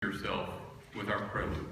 yourself with our prelude.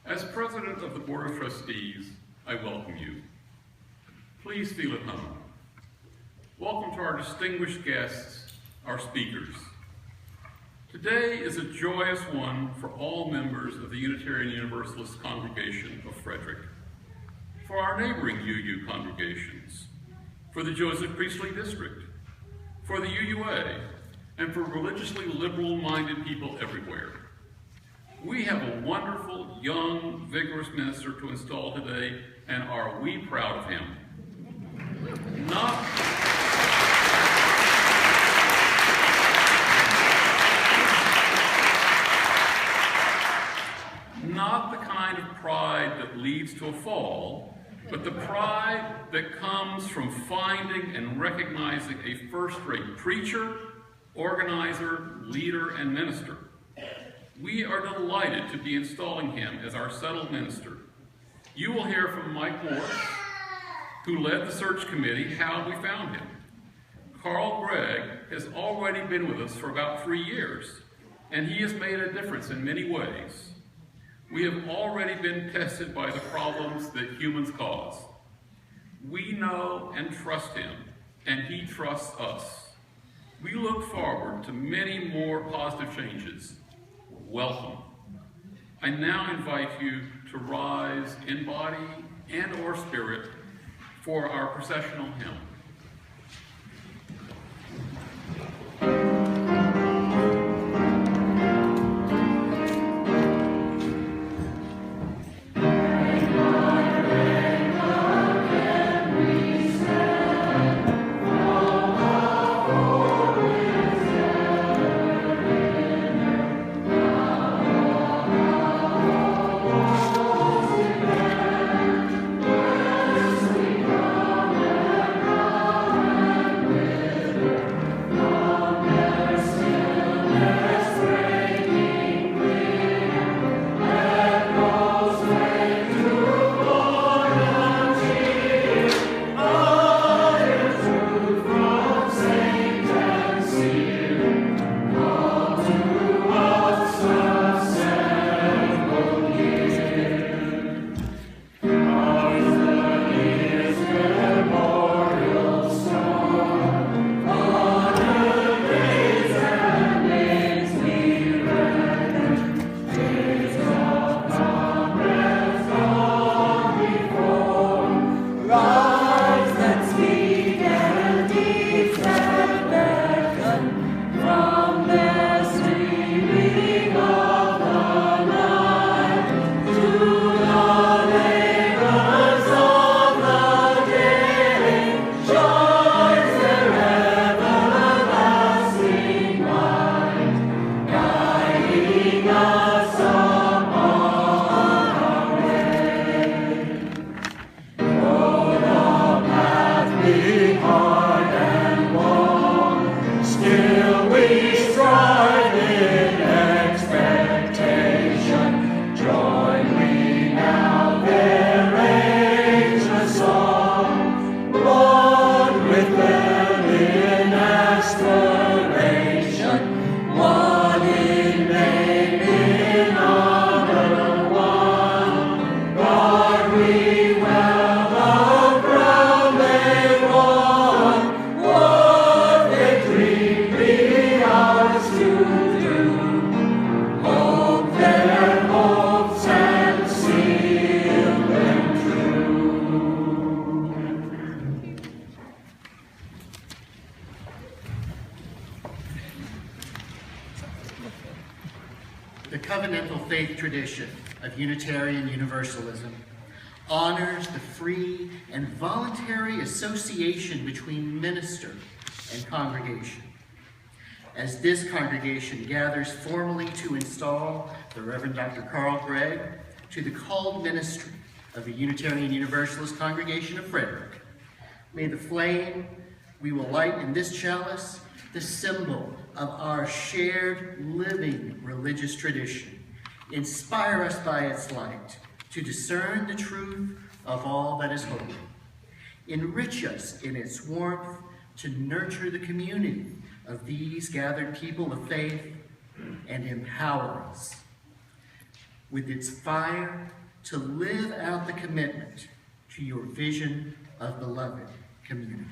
As President of the Board of Trustees, I welcome you. Please feel at home. Welcome to our distinguished guests, our speakers. Today is a joyous one for all members of the Unitarian Universalist Congregation of Frederick, for our neighboring UU congregations, for the Joseph Priestley District, for the UUA, and for religiously liberal-minded people everywhere. We have a wonderful, young, vigorous minister to install today, and are we proud of him. Not the kind of pride that leads to a fall, but the pride that comes from finding and recognizing a first-rate preacher, organizer, leader, and minister. We are delighted to be installing him as our settled minister. You will hear from Mike Morris, who led the search committee, how we found him. Gregg has already been with us for about 3 years, and he has made a difference in many ways. We have already been tested by the problems that humans cause. We know and trust him, and he trusts us. We look forward to many more positive changes. Welcome. I now invite you to rise in body and or spirit for our processional hymn. faith tradition of Unitarian Universalism honors the free and voluntary association between minister and congregation. As this congregation gathers formally to install the Reverend Dr. Gregg to the called ministry of the Unitarian Universalist Congregation of Frederick, may the flame we will light in this chalice, the symbol of our shared living religious tradition, inspire us by its light to discern the truth of all that is holy. Enrich us in its warmth to nurture the community of these gathered people of faith, and empower us with its fire to live out the commitment to your vision of beloved community.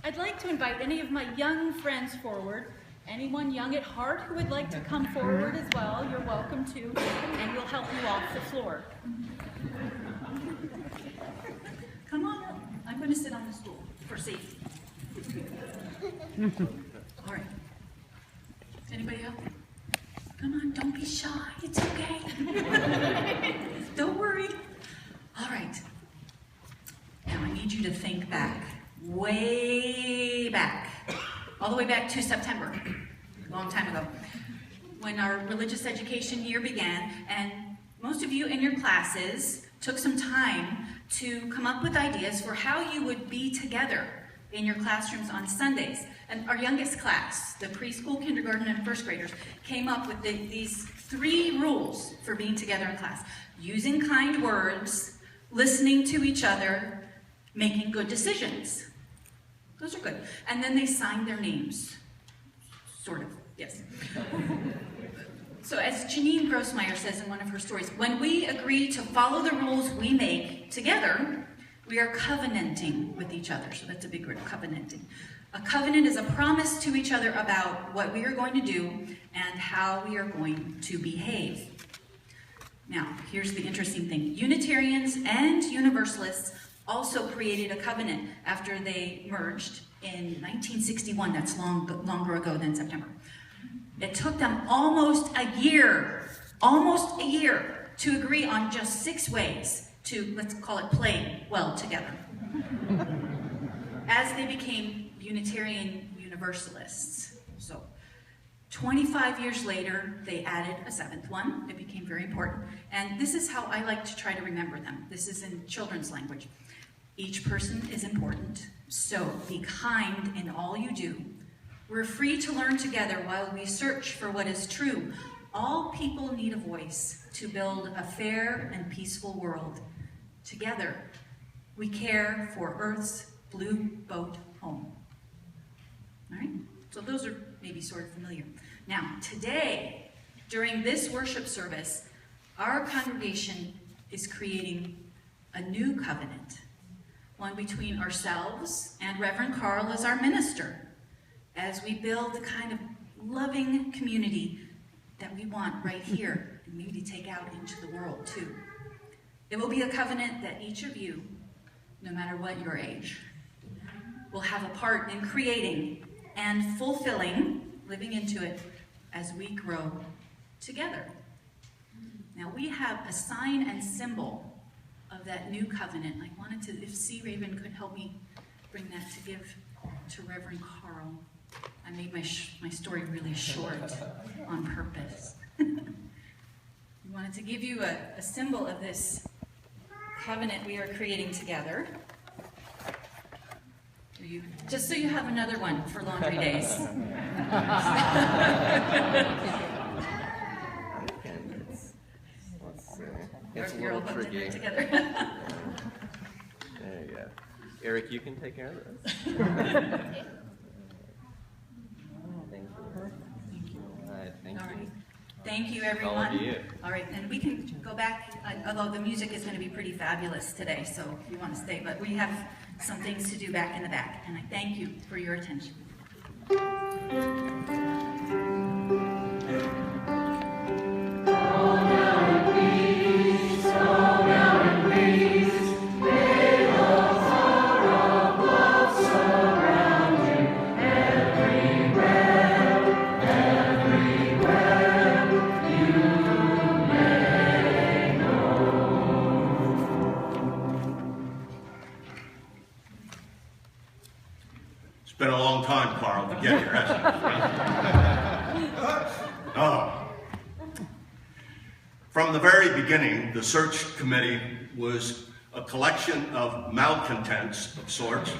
I'd like to invite any of my young friends forward. Anyone young at heart who would like to come forward as well, you're welcome to, and we'll help you off the floor. Come on up. I'm going to sit on the stool for safety. All right. Is anybody up? Come on, don't be shy. It's okay. Don't worry. All right. Now I need you to think back, way back, all the way back to September, a long time ago, when our religious education year began, and most of you in your classes took some time to come up with ideas for how you would be together in your classrooms on Sundays. And our youngest class, the preschool, kindergarten, and first graders, came up with these 3 rules for being together in class. Using kind words, listening to each other, making good decisions. Those are good. And then they signed their names. Sort of, yes. So as Janine Grossmeyer says in one of her stories, when we agree to follow the rules we make together, we are covenanting with each other. So that's a big word, covenanting. A covenant is a promise to each other about what we are going to do and how we are going to behave. Now, here's the interesting thing. Unitarians and Universalists also created a covenant after they merged in 1961. That's longer ago than September. It took them almost a year to agree on just 6 ways to, let's call it, play well together. As they became Unitarian Universalists. So 25 years later, they added a 7th one. It became very important. And this is how I like to try to remember them. This is in children's language. Each person is important, so be kind in all you do. We're free to learn together while we search for what is true. All people need a voice to build a fair and peaceful world. Together, we care for Earth's blue boat home. All right? So those are maybe sort of familiar. Now, today, during this worship service, our congregation is creating a new covenant, one between ourselves and Reverend Carl as our minister, as we build the kind of loving community that we want right here and maybe take out into the world too. It will be a covenant that each of you, no matter what your age, will have a part in creating and fulfilling, living into it as we grow together. Now we have a sign and symbol of that new covenant. I wanted to, if C. Raven could help me bring that to give to Reverend Carl. I made my story really short on purpose. We wanted to give you a symbol of this covenant we are creating together. Just so you have another one for laundry days. It's a You're all little putting tricky. it together. There you go. Eric, you can take care of this. Thank you. All right, thank All you. right. Thank you, everyone. All of you. All right, and we can go back, although the music is going to be pretty fabulous today, so if you want to stay, but we have some things to do back in the back, and I thank you for your attention. It's been a long time, Carl, to get here, hasn't it? Oh. From the very beginning, the search committee was a collection of malcontents of sorts,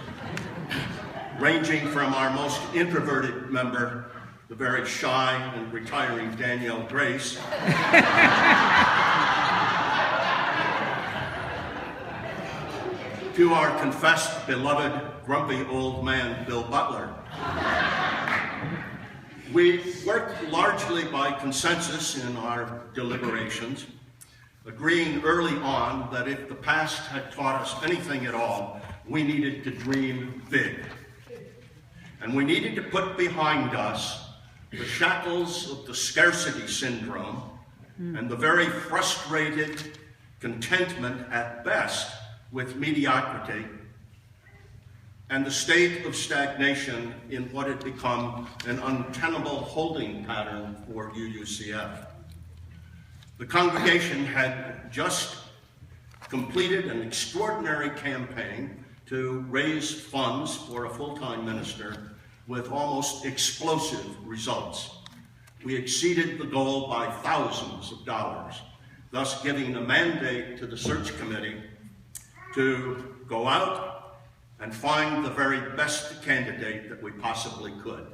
ranging from our most introverted member, the very shy and retiring Danielle Grace, to our confessed, beloved, grumpy old man, Bill Butler. We worked largely by consensus in our deliberations, agreeing early on that if the past had taught us anything at all, we needed to dream big. And we needed to put behind us the shackles of the scarcity syndrome and the very frustrated contentment at best with mediocrity and the state of stagnation in what had become an untenable holding pattern for UUCF. The congregation had just completed an extraordinary campaign to raise funds for a full-time minister with almost explosive results. We exceeded the goal by thousands of dollars, thus giving a mandate to the search committee to go out and find the very best candidate that we possibly could.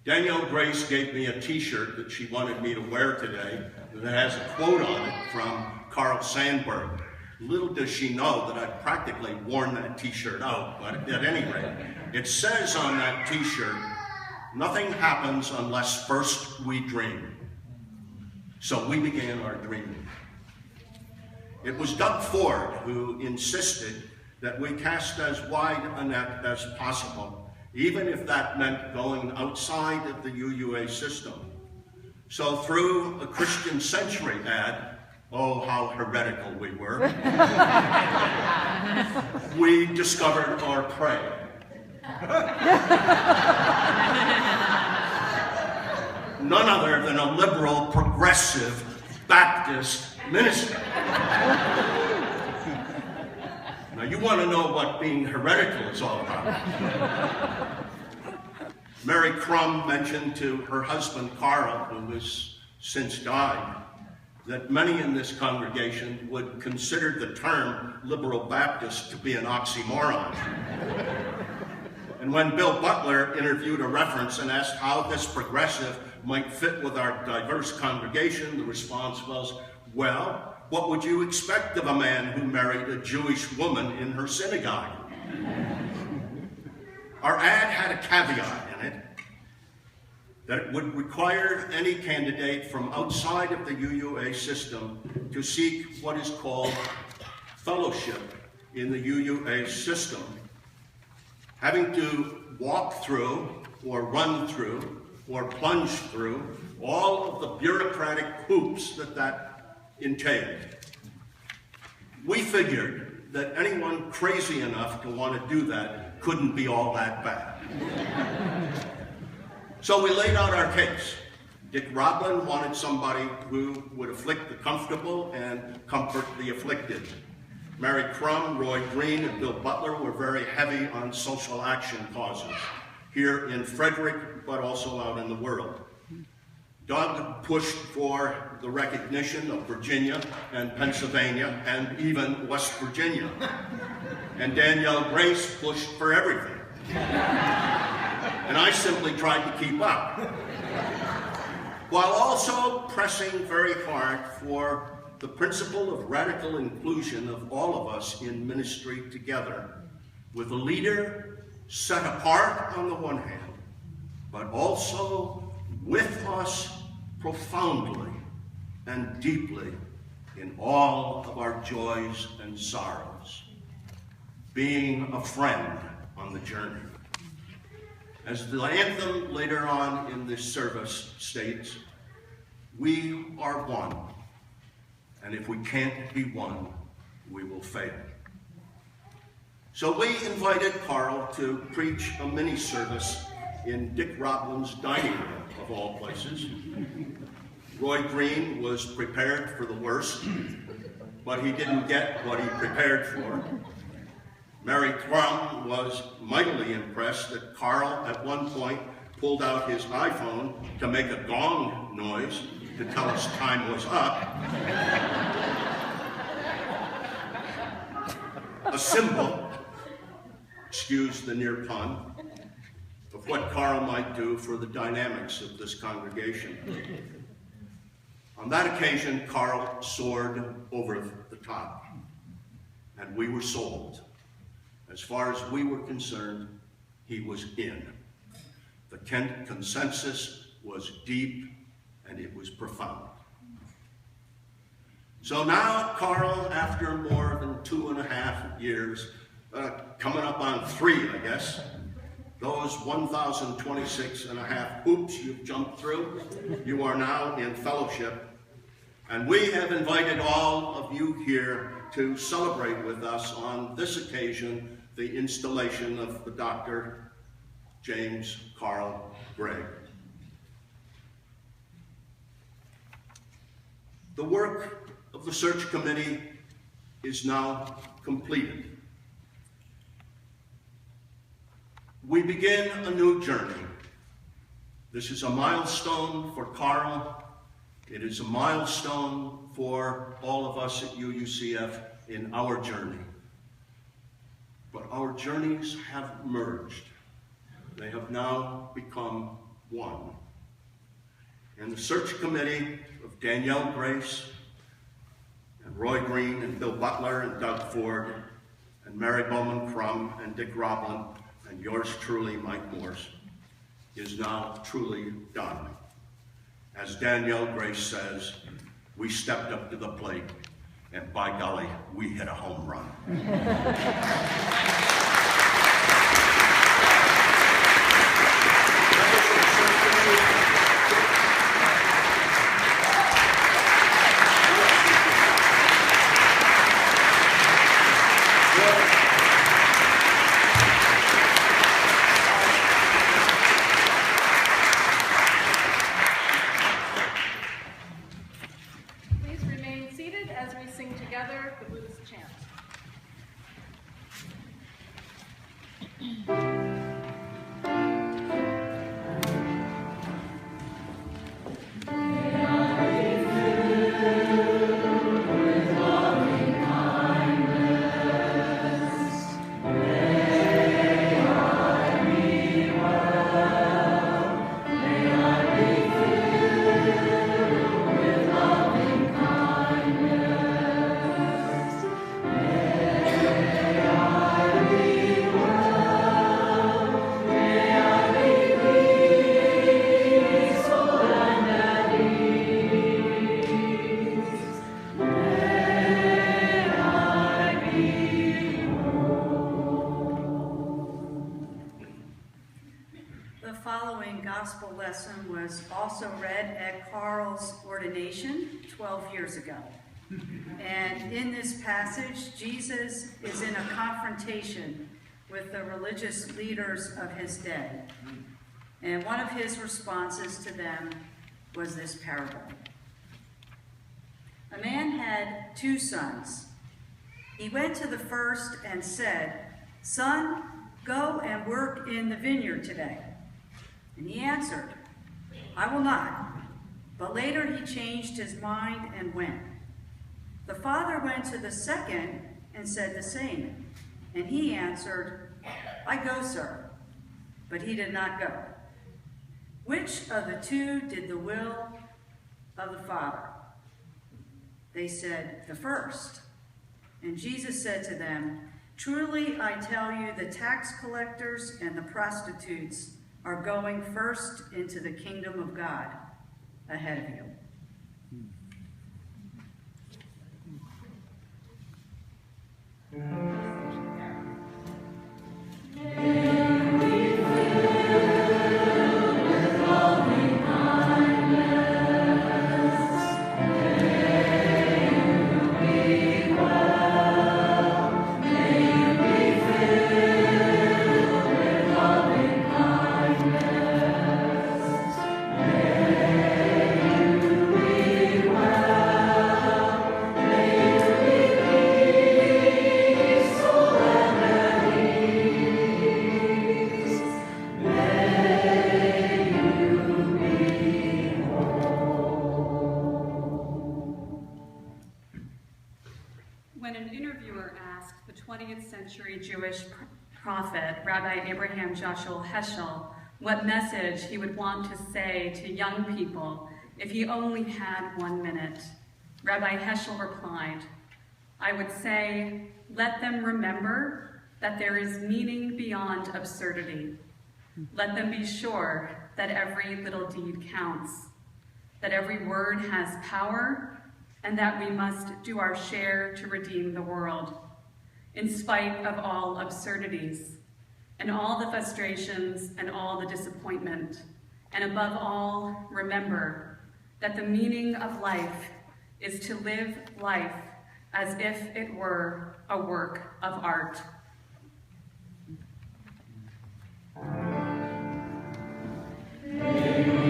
Danielle Grace gave me a t-shirt that she wanted me to wear today that has a quote on it from Carl Sandburg. Little does she know that I've practically worn that t-shirt out, but at any rate, it says on that t-shirt, "Nothing happens unless first we dream." So we began our dreaming. It was Doug Ford who insisted that we cast as wide a net as possible, even if that meant going outside of the UUA system. So through a Christian Century ad, oh, how heretical we were, we discovered our prey. None other than a liberal, progressive, Baptist minister. Now you want to know what being heretical is all about. Mary Crum mentioned to her husband Carl, who has since died, that many in this congregation would consider the term liberal Baptist to be an oxymoron. And when Bill Butler interviewed a reference and asked how this progressive might fit with our diverse congregation, the response was, well, what would you expect of a man who married a Jewish woman in her synagogue? Our ad had a caveat in it that it would require any candidate from outside of the UUA system to seek what is called fellowship in the UUA system, having to walk through or run through or plunge through all of the bureaucratic hoops that entailed. We figured that anyone crazy enough to want to do that couldn't be all that bad. So we laid out our case. Dick Roblin wanted somebody who would afflict the comfortable and comfort the afflicted. Mary Crum, Roy Green, and Bill Butler were very heavy on social action causes, here in Frederick, but also out in the world. Doug pushed for the recognition of Virginia and Pennsylvania and even West Virginia. And Danielle Grace pushed for everything. And I simply tried to keep up, while also pressing very hard for the principle of radical inclusion of all of us in ministry together, with a leader set apart on the one hand, but also with us profoundly and deeply in all of our joys and sorrows, being a friend on the journey. As the anthem later on in this service states, we are one, and if we can't be one, we will fail. So we invited Carl to preach a mini-service in Dick Roblin's dining room, of all places. Roy Green was prepared for the worst, but he didn't get what he prepared for. Mary Crum was mightily impressed that Carl at one point pulled out his iPhone to make a gong noise to tell us time was up. A symbol, excuse the near pun, of what Carl might do for the dynamics of this congregation. On that occasion, Carl soared over the top, and we were sold. As far as we were concerned, he was in. The Kent consensus was deep and it was profound. So now Carl, after more than 2.5 years, coming up on 3, I guess, those 1,026.5 hoops you've jumped through, you are now in fellowship. And we have invited all of you here to celebrate with us on this occasion the installation of the Dr. James Carl Gregg. The work of the search committee is now completed. We begin a new journey. This is a milestone for Carl. It is a milestone for all of us at UUCF in our journey. but our journeys have merged. They have now become one. And the search committee of Danielle Grace and Roy Green and Bill Butler and Doug Ford and Mary Bowman Crum and Dick Roblin and yours truly, Mike Morse, is now truly done. As Danielle Grace says, we stepped up to the plate, and by golly, we hit a home run. Please remain seated as we sing together the blues chant. The following gospel lesson was also read at Carl's ordination 12 years ago. And in this passage, Jesus is in a confrontation with the religious leaders of his day. And one of his responses to them was this parable. A man had 2 sons. He went to the first and said, "Son, go and work in the vineyard today." And he answered, "I will not." But later he changed his mind and went. The father went to the second and said the same. And he answered, "I go, sir." But he did not go. Which of the 2 did the will of the Father? They said, "The first." And Jesus said to them, "Truly I tell you, the tax collectors and the prostitutes are going first into the kingdom of God ahead of you." When an interviewer asked the 20th century Jewish prophet, Rabbi Abraham Joshua Heschel, what message he would want to say to young people if he only had 1 minute, Rabbi Heschel replied, "I would say, let them remember that there is meaning beyond absurdity. Let them be sure that every little deed counts, that every word has power, and that we must do our share to redeem the world, in spite of all absurdities, and all the frustrations and all the disappointment. And above all, remember that the meaning of life is to live life as if it were a work of art." May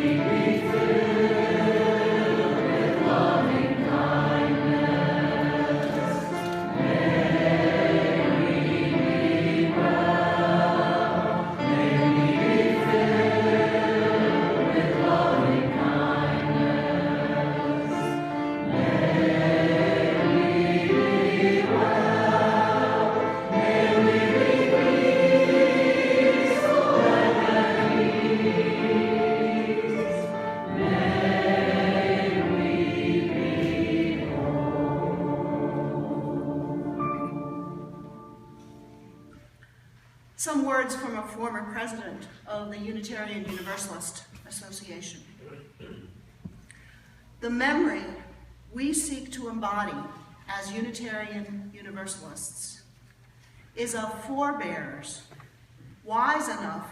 former president of the Unitarian Universalist Association. The memory we seek to embody as Unitarian Universalists is of forebears wise enough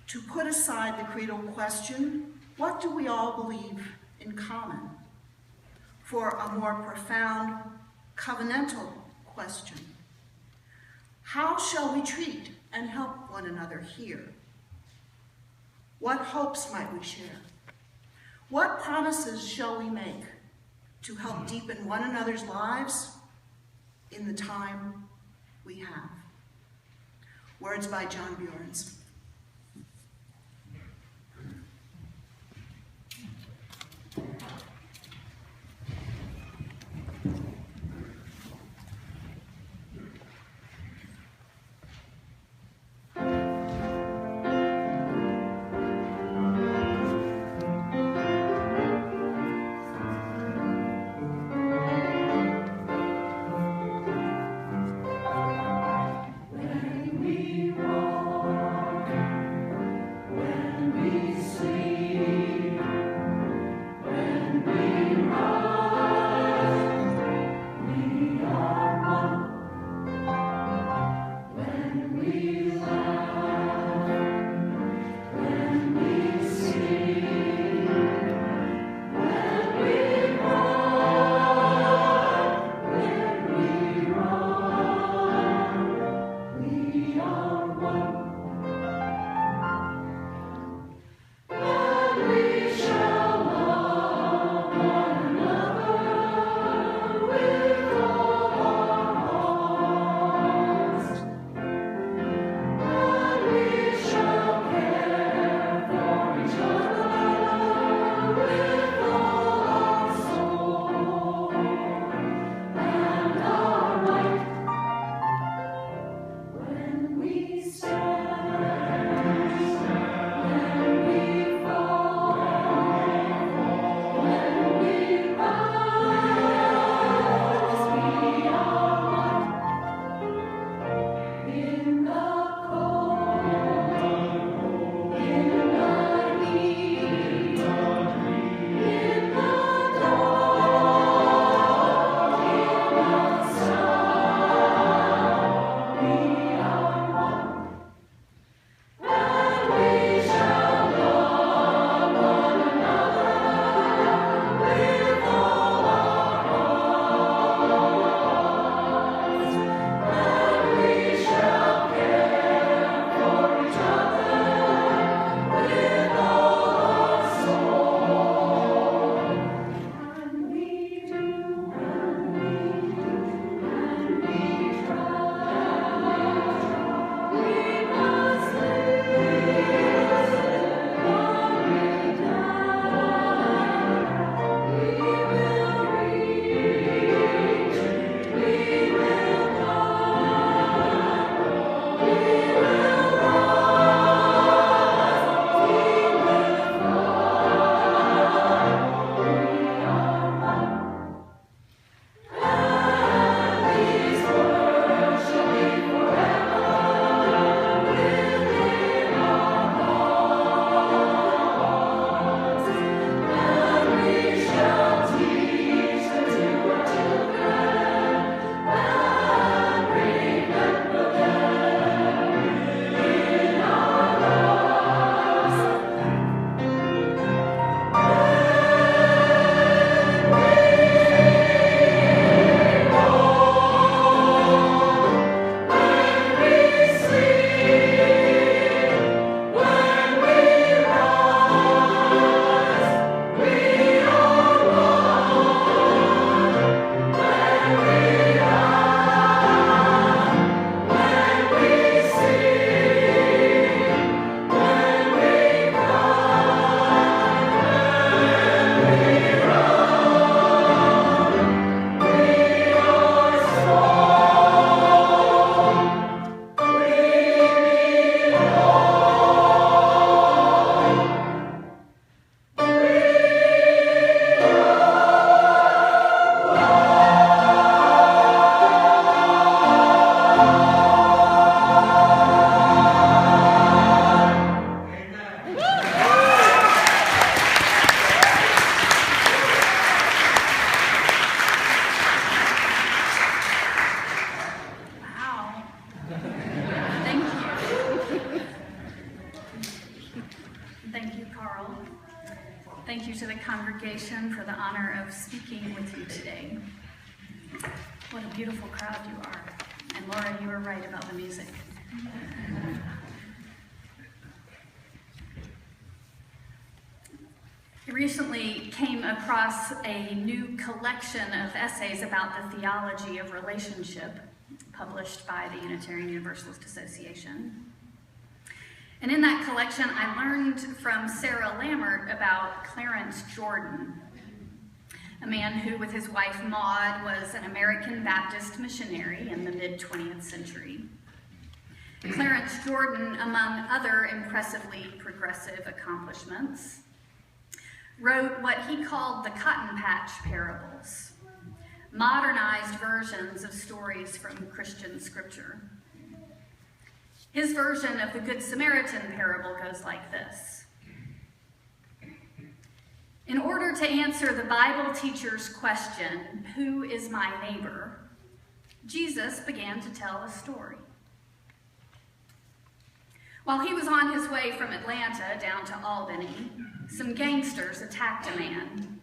to put aside the creedal question, what do we all believe in common, for a more profound covenantal question. How shall we treat and help one another here? What hopes might we share? What promises shall we make to help deepen one another's lives in the time we have? Words by John Bjorns. When we walk Carl. Thank you to the congregation for the honor of speaking with you today. What a beautiful crowd you are. And Laura, you were right about the music. I recently came across a new collection of essays about the theology of relationship published by the Unitarian Universalist Association. And in that collection, I learned from Sarah Lammert about Clarence Jordan, a man who, with his wife Maud, was an American Baptist missionary in the mid-20th century. Clarence Jordan, among other impressively progressive accomplishments, wrote what he called the Cotton Patch Parables, modernized versions of stories from Christian scripture. His version of the Good Samaritan parable goes like this. In order to answer the Bible teacher's question, "Who is my neighbor?" Jesus began to tell a story. While he was on his way from Atlanta down to Albany, some gangsters attacked a man.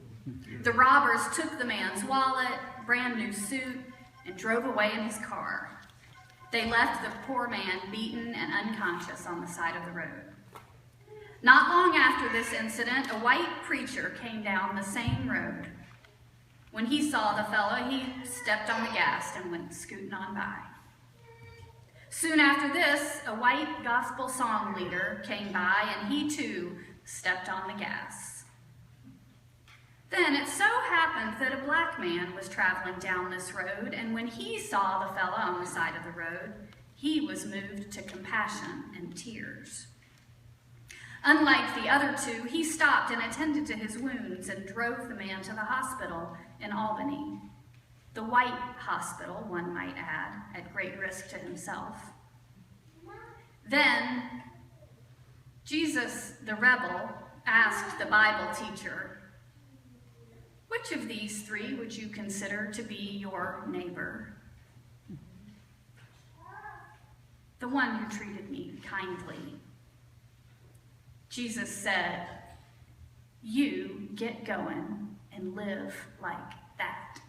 The robbers took the man's wallet, brand new suit, and drove away in his car. They left the poor man beaten and unconscious on the side of the road. Not long after this incident, a white preacher came down the same road. When he saw the fellow, he stepped on the gas and went scooting on by. Soon after this, a white gospel song leader came by and he too stepped on the gas. Then it so happened that a black man was traveling down this road, and when he saw the fellow on the side of the road, he was moved to compassion and tears. Unlike the other two, he stopped and attended to his wounds and drove the man to the hospital in Albany. The white hospital, one might add, at great risk to himself. Then, Jesus, the rebel, asked the Bible teacher, "Which of these three would you consider to be your neighbor?" "The one who treated me kindly." Jesus said, "You get going and live like that."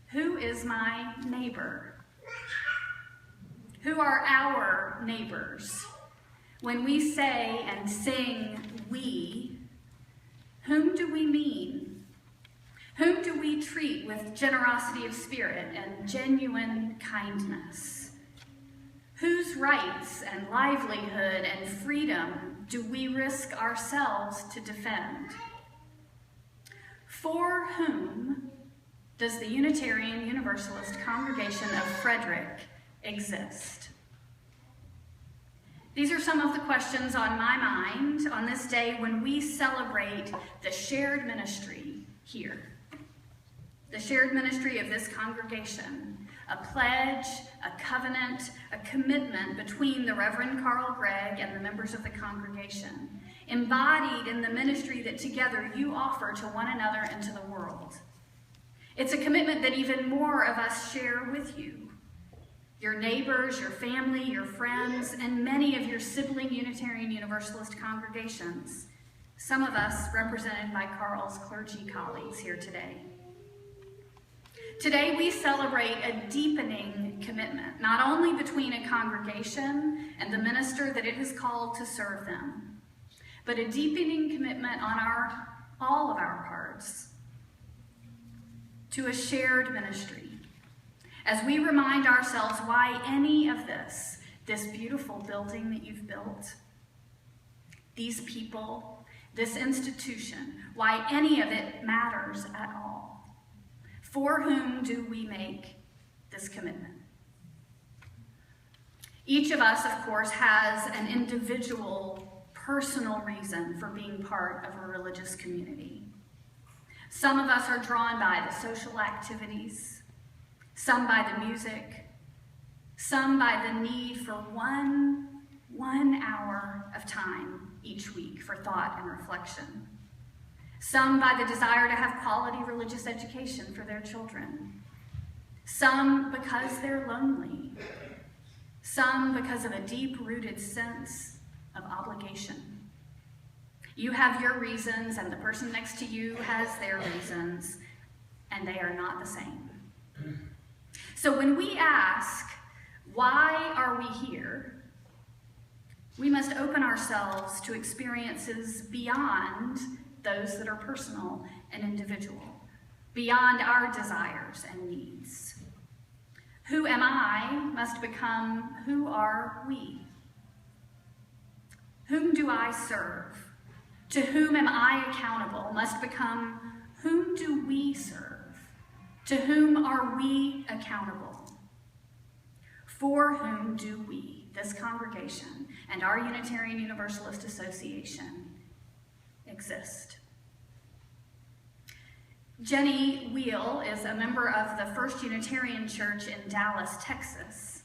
Who is my neighbor? Who are our neighbors? When we say and sing we, whom do we mean? Whom do we treat with generosity of spirit and genuine kindness? Whose rights and livelihood and freedom do we risk ourselves to defend? For whom does the Unitarian Universalist Congregation of Frederick exist? These are some of the questions on my mind on this day when we celebrate the shared ministry here. The shared ministry of this congregation, a pledge, a covenant, a commitment between the Reverend Carl Gregg and the members of the congregation, embodied in the ministry that together you offer to one another and to the world. It's a commitment that even more of us share with you. Your neighbors, your family, your friends, and many of your sibling Unitarian Universalist congregations, some of us represented by Carl's clergy colleagues here today. Today we celebrate a deepening commitment, not only between a congregation and the minister that it has called to serve them, but a deepening commitment on all of our parts to a shared ministry. As we remind ourselves why any of this beautiful building that you've built, these people, this institution, why any of it matters at all. For whom do we make this commitment? Each of us, of course, has an individual, personal reason for being part of a religious community. Some of us are drawn by the social activities, some by the music, some by the need for one hour of time each week for thought and reflection. Some by the desire to have quality religious education for their children. Some because they're lonely. some because of a deep-rooted sense of obligation. You have your reasons, and the person next to you has their reasons, and they are not the same. So when we ask, why are we here? We must open ourselves to experiences beyond those that are personal and individual, beyond our desires and needs. Who am I must become who are we? Whom do I serve? To whom am I accountable must become whom do we serve? To whom are we accountable? For whom do we, this congregation, and our Unitarian Universalist Association, exist? Jenny Wheel is a member of the First Unitarian Church in Dallas, Texas.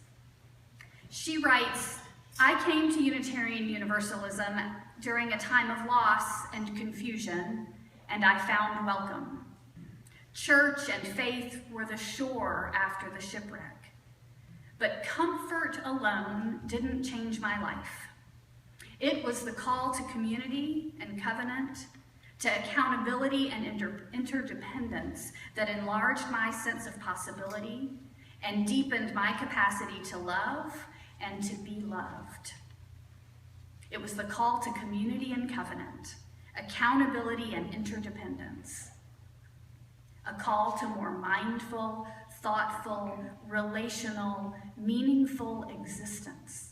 She writes, I came to Unitarian Universalism during a time of loss and confusion, and I found welcome. Church and faith were the shore after the shipwreck. But comfort alone didn't change my life. It was the call to community and covenant, to accountability and interdependence that enlarged my sense of possibility and deepened my capacity to love and to be loved. It was the call to community and covenant, accountability and interdependence. A call to more mindful, thoughtful, relational, meaningful existence.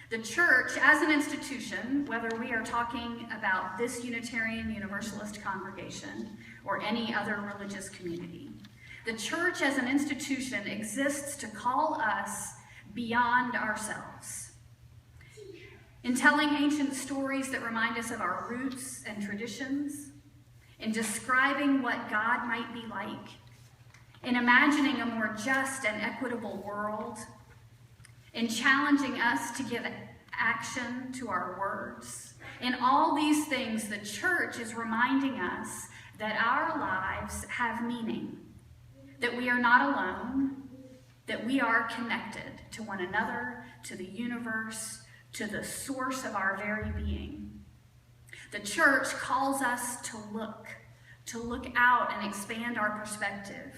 The church as an institution, whether we are talking about this Unitarian Universalist congregation or any other religious community, the church as an institution exists to call us beyond ourselves. In telling ancient stories that remind us of our roots and traditions, in describing what God might be like, in imagining a more just and equitable world, in challenging us to give action to our words. In all these things, the church is reminding us that our lives have meaning, that we are not alone, that we are connected to one another, to the universe, to the source of our very being. The church calls us to look out and expand our perspective,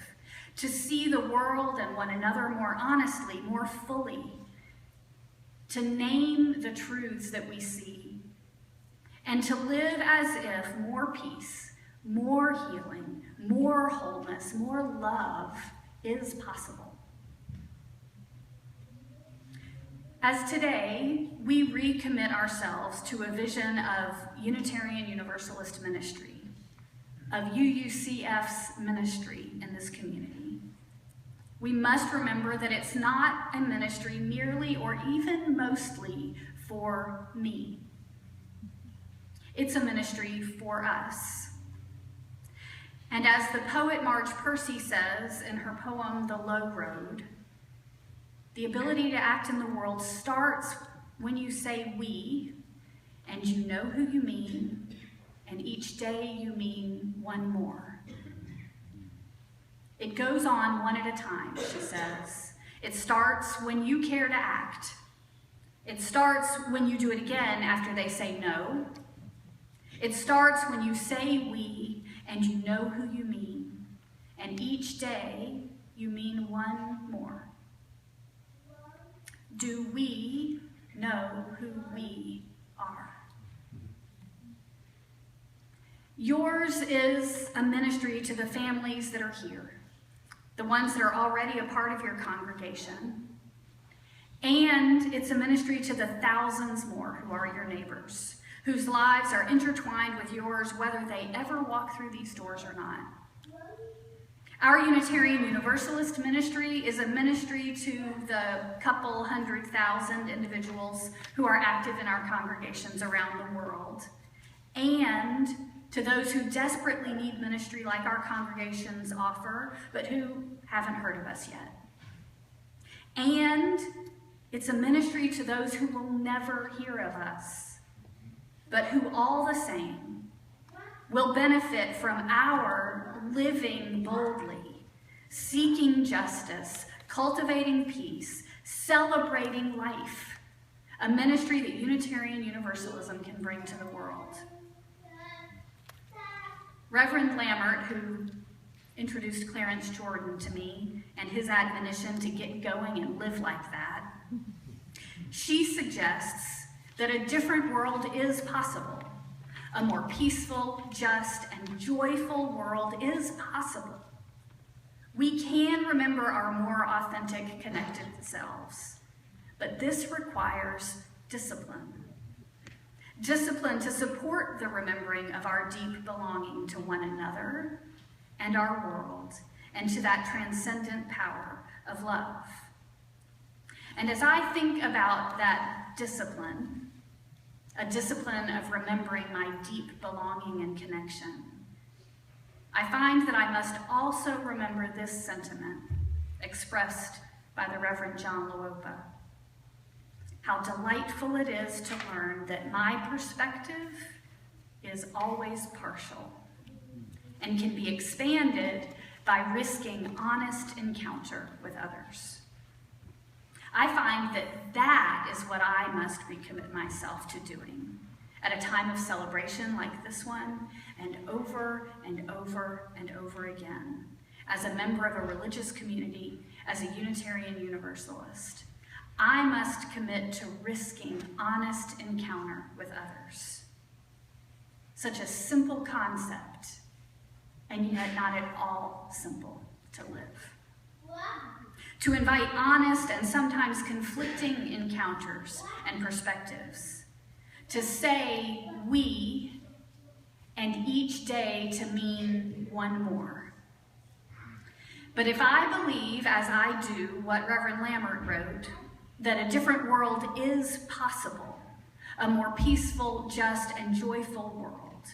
to see the world and one another more honestly, more fully, to name the truths that we see, and to live as if more peace, more healing, more wholeness, more love is possible. As today, we recommit ourselves to a vision of Unitarian Universalist ministry, of UUCF's ministry in this community. We must remember that it's not a ministry merely or even mostly for me. It's a ministry for us. And as the poet Marge Percy says in her poem, The Low Road, the ability to act in the world starts when you say we, and you know who you mean, and each day you mean one more. It goes on one at a time, she says. It starts when you care to act. It starts when you do it again after they say no. It starts when you say we, and you know who you mean, and each day you mean one more. Do we know who we are? Yours is a ministry to the families that are here, the ones that are already a part of your congregation, and it's a ministry to the thousands more who are your neighbors, whose lives are intertwined with yours, whether they ever walk through these doors or not. Our Unitarian Universalist ministry is a ministry to the couple 100,000 individuals who are active in our congregations around the world, and to those who desperately need ministry like our congregations offer, but who haven't heard of us yet. And it's a ministry to those who will never hear of us, but who all the same will benefit from our living boldly, seeking justice, cultivating peace, celebrating life, a ministry that Unitarian Universalism can bring to the world. Reverend Lammert, who introduced Clarence Jordan to me and his admonition to get going and live like that, she suggests that a different world is possible. A more peaceful, just, and joyful world is possible. We can remember our more authentic, connected selves, but this requires discipline. Discipline to support the remembering of our deep belonging to one another and our world, and to that transcendent power of love. And as I think about that discipline, a discipline of remembering my deep belonging and connection, I find that I must also remember this sentiment expressed by the Reverend John Luopa. How delightful it is to learn that my perspective is always partial and can be expanded by risking honest encounter with others. I find that that is what I must recommit myself to doing at a time of celebration like this one, and over and over and over again, as a member of a religious community, as a Unitarian Universalist. I must commit to risking honest encounter with others. Such a simple concept, and yet not at all simple to live. To invite honest and sometimes conflicting encounters and perspectives. To say we, and each day to mean one more. But if I believe, as I do, what Reverend Lammert wrote, that a different world is possible, a more peaceful, just, and joyful world.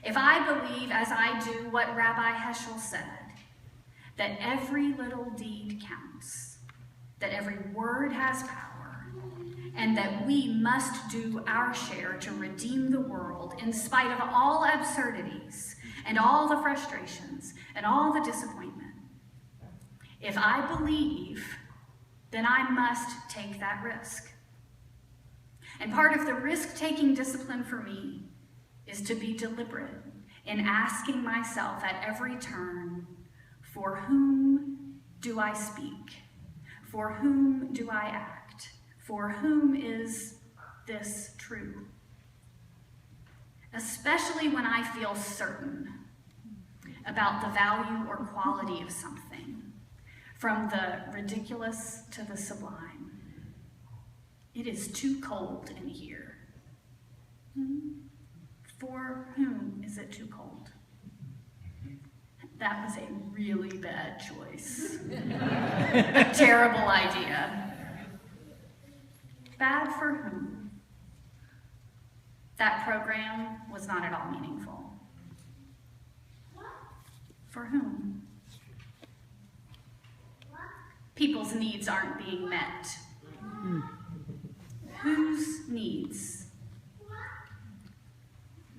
If I believe, as I do, what Rabbi Heschel said, that every little deed counts, that every word has power, and that we must do our share to redeem the world in spite of all absurdities and all the frustrations and all the disappointment. If I believe, then I must take that risk. And part of the risk-taking discipline for me is to be deliberate in asking myself at every turn, for whom do I speak? For whom do I act? For whom is this true? Especially when I feel certain about the value or quality of something, from the ridiculous to the sublime. It is too cold in here. For whom is it too cold? That was a really bad choice. A terrible idea. Bad for whom? That program was not at all meaningful. For whom? People's needs aren't being met. Whose needs?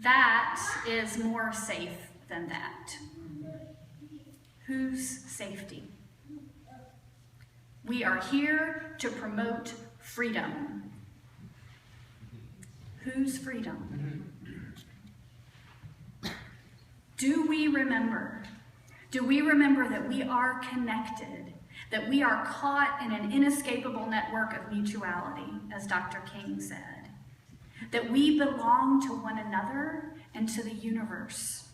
That is more safe than that. Whose safety? We are here to promote freedom. Whose freedom? Do we remember? Do we remember that we are connected, that we are caught in an inescapable network of mutuality, as Dr. King said, that we belong to one another and to the universe?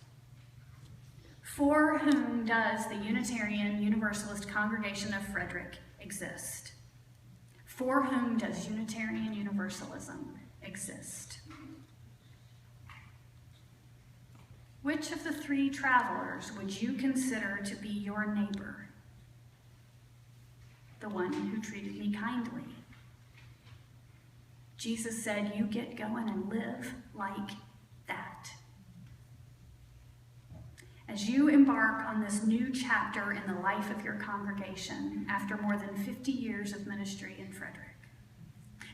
For whom does the Unitarian Universalist Congregation of Frederick exist? For whom does Unitarian Universalism exist? Which of the three travelers would you consider to be your neighbor? The one who treated me kindly. Jesus said, you get going and live like that. As you embark on this new chapter in the life of your congregation after more than 50 years of ministry in Frederick,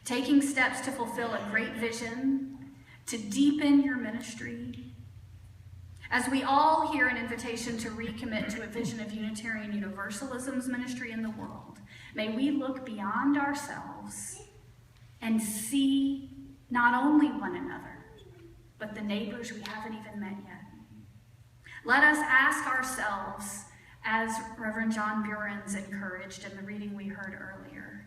taking steps to fulfill a great vision, to deepen your ministry, as we all hear an invitation to recommit to a vision of Unitarian Universalism's ministry in the world, May we look beyond ourselves and see not only one another, but the neighbors we haven't even met yet. Let us ask ourselves, as Reverend John Burens encouraged in the reading we heard earlier,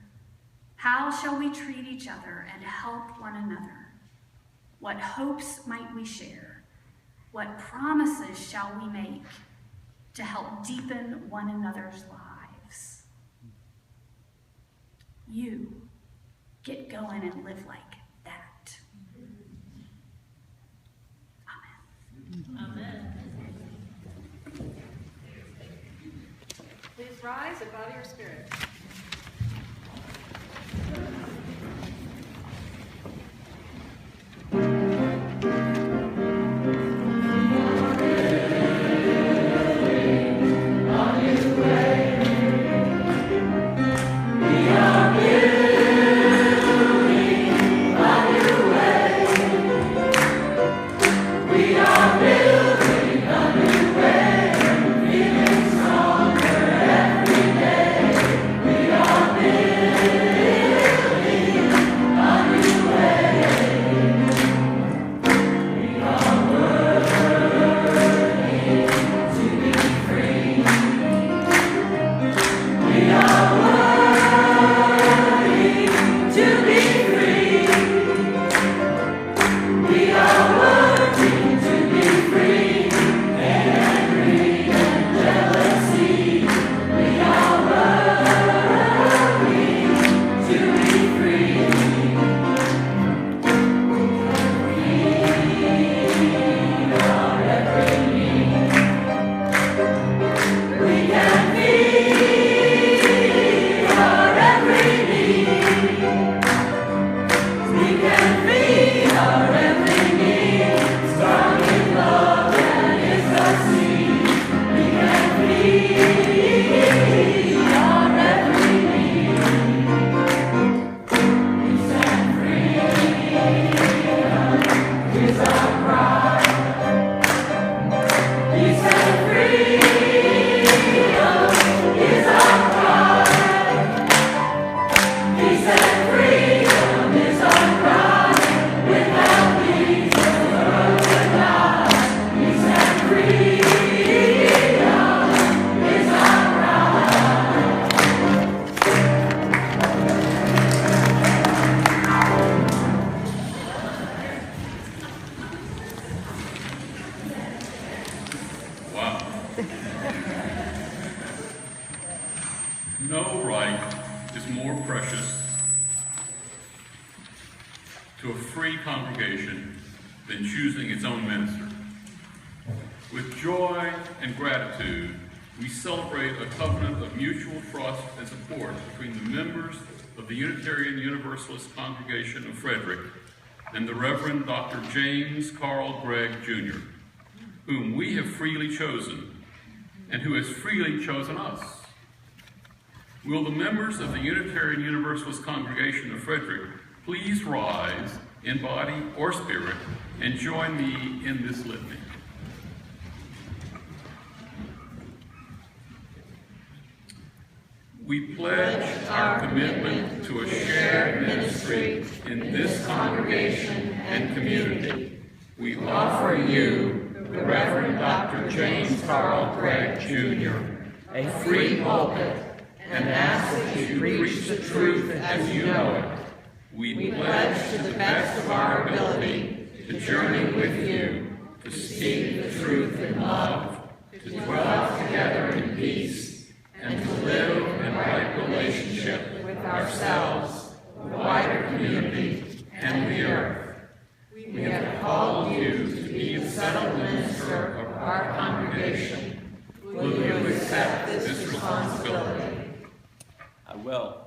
how shall we treat each other and help one another? What hopes might we share? What promises shall we make to help deepen one another's lives? You get going and live like that. Amen. Amen. Please rise and bow to your spirit. No right is more precious to a free congregation than choosing its own minister. With joy and gratitude, we celebrate a covenant of mutual trust and support between the members of the Unitarian Universalist Congregation of Frederick and the Reverend Dr. James Carl Gregg, Jr., whom we have freely chosen and who has freely chosen us. Will the members of the Unitarian Universalist Congregation of Frederick please rise in body or spirit and join me in this litany? We pledge our commitment to a shared ministry in this congregation and community. We offer you, the Reverend Dr. James Carl Gregg, Jr., a free pulpit and ask that you preach the truth as you know it. We pledge to the best of our ability to journey with you, to speak the truth in love, to dwell together in peace, and to live in right relationship with ourselves, the wider community, and the earth. We have called you to be the settled minister of our congregation. Will you accept this responsibility? I will.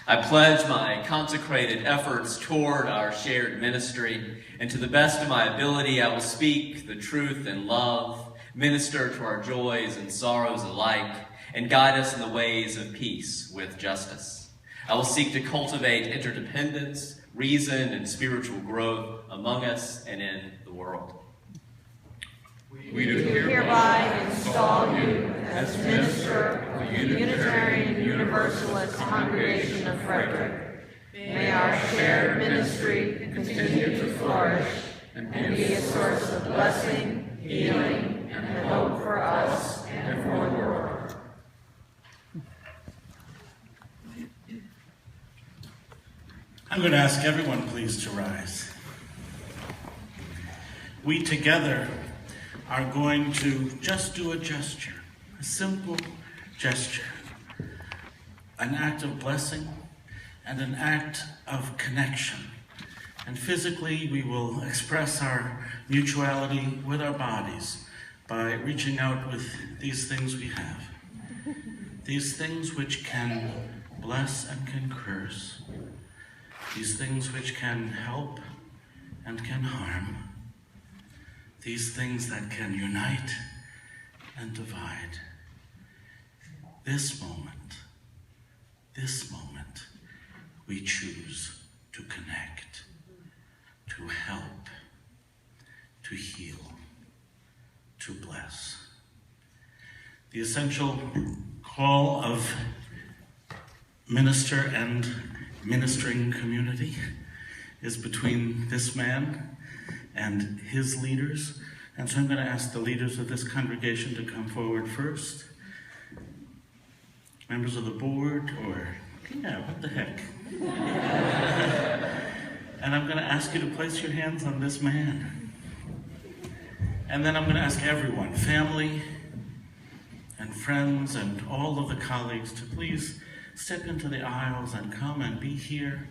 I pledge my consecrated efforts toward our shared ministry, and to the best of my ability, I will speak the truth in love, minister to our joys and sorrows alike, and guide us in the ways of peace with justice. I will seek to cultivate interdependence, reason, and spiritual growth among us and in the world. we do hereby install you as minister of the Unitarian Universalist Congregation of Frederick. May our shared ministry continue to flourish and be a source of blessing, healing, and hope for us and for the world. I'm going to ask everyone please to rise. We together are going to just do a gesture, a simple gesture, an act of blessing and an act of connection. And physically, we will express our mutuality with our bodies by reaching out with these things we have. These things which can bless and can curse. These things which can help and can harm. These things that can unite and divide. This moment, we choose to connect, to help, to heal, to bless. The essential call of minister and ministering community is between this man and his leaders. And so I'm going to ask the leaders of this congregation to come forward first. Members of the board, or, yeah, what the heck. And I'm going to ask you to place your hands on this man. And then I'm going to ask everyone, family and friends and all of the colleagues, to please step into the aisles and come and be here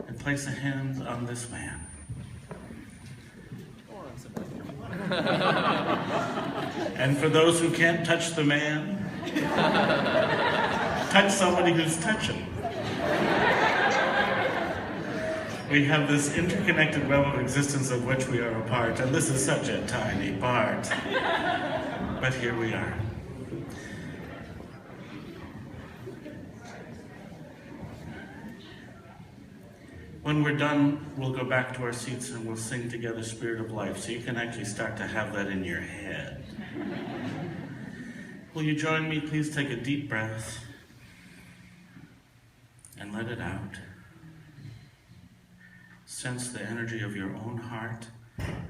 and place a hand on this man. And for those who can't touch the man, touch somebody who's touching. We have this interconnected web of existence of which we are a part, and this is such a tiny part. But here we are. When we're done, we'll go back to our seats and we'll sing together Spirit of Life, so you can actually start to have that in your head. Will you join me? Please take a deep breath and let it out. Sense the energy of your own heart,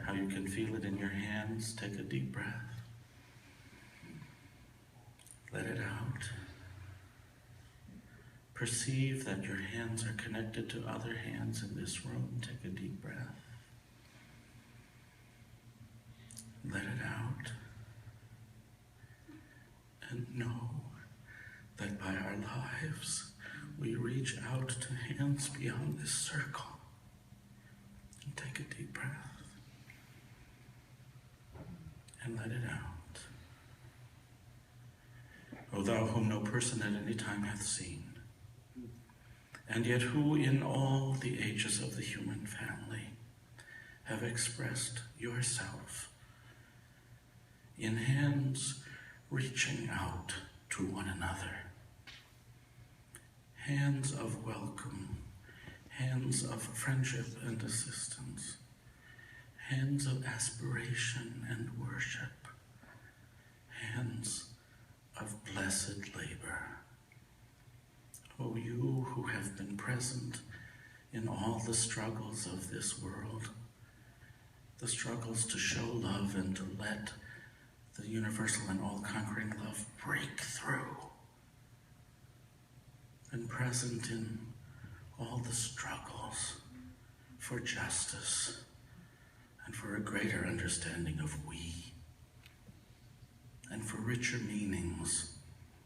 how you can feel it in your hands. Take a deep breath. Let it out. Perceive that your hands are connected to other hands in this room. Take a deep breath. Let it out. And know that by our lives, we reach out to hands beyond this circle. And take a deep breath. And let it out. O thou whom no person at any time hath seen, and yet who in all the ages of the human family have expressed yourself in hands reaching out to one another. Hands of welcome, hands of friendship and assistance, hands of aspiration and worship, hands of blessed labor. O you who have been present in all the struggles of this world, the struggles to show love and to let the universal and all-conquering love break through, and present in all the struggles for justice and for a greater understanding of we, and for richer meanings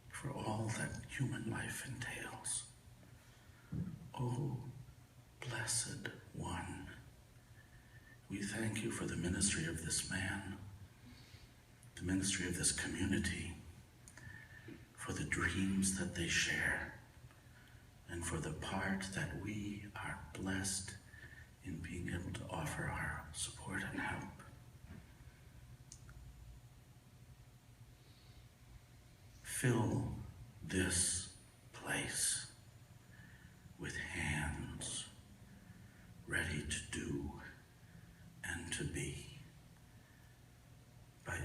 for all that human life entails. O blessed one, we thank you for the ministry of this man, the ministry of this community, for the dreams that they share, and for the part that we are blessed in being able to offer our support and help. Fill this place with hands ready to do and to be by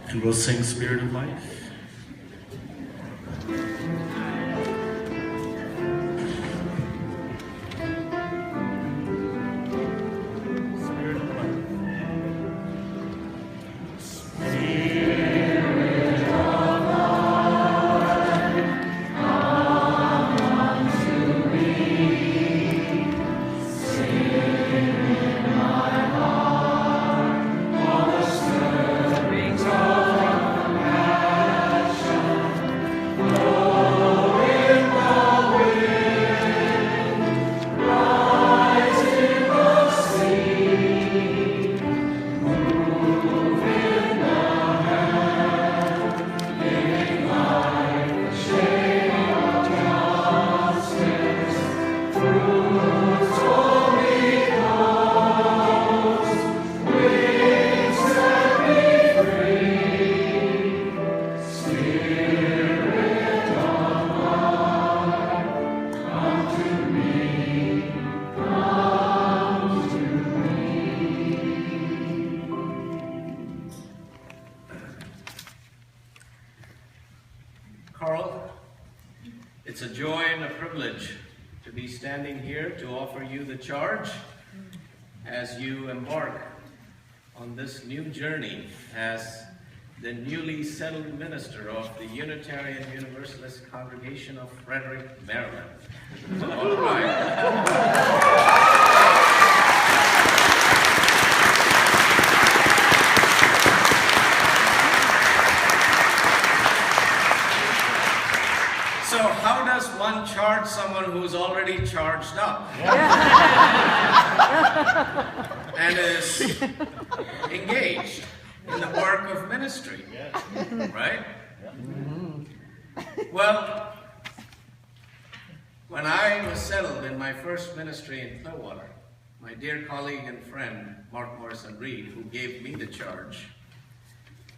And we'll sing Spirit of Life. Carl, it's a joy and a privilege to be standing here to offer you the charge as you embark on this new journey as the newly settled minister of the Unitarian Universalist Congregation of Frederick, Maryland. All right. So how does one charge someone who's already charged up? And is engaged in the work of ministry, right? Well, when I was settled in my first ministry in Clearwater, my dear colleague and friend, Mark Morrison Reed, who gave me the charge,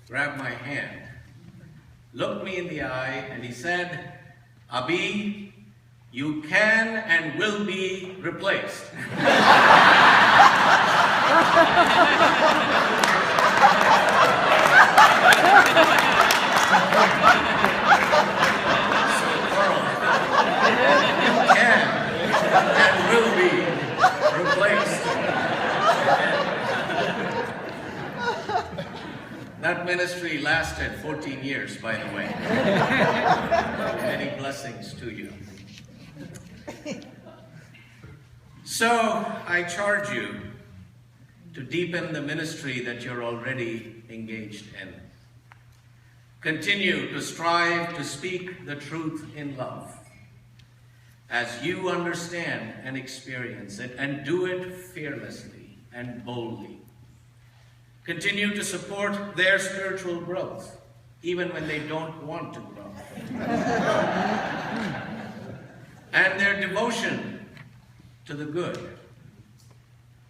grabbed my hand, looked me in the eye, and he said, "Abi, you can and will be replaced." Can and will be replaced. That ministry lasted 14 years, by the way. Many blessings to you. So, I charge you to deepen the ministry that you're already engaged in. Continue to strive to speak the truth in love as you understand and experience it, and do it fearlessly and boldly. Continue to support their spiritual growth, even when they don't want to grow. And their devotion to the good,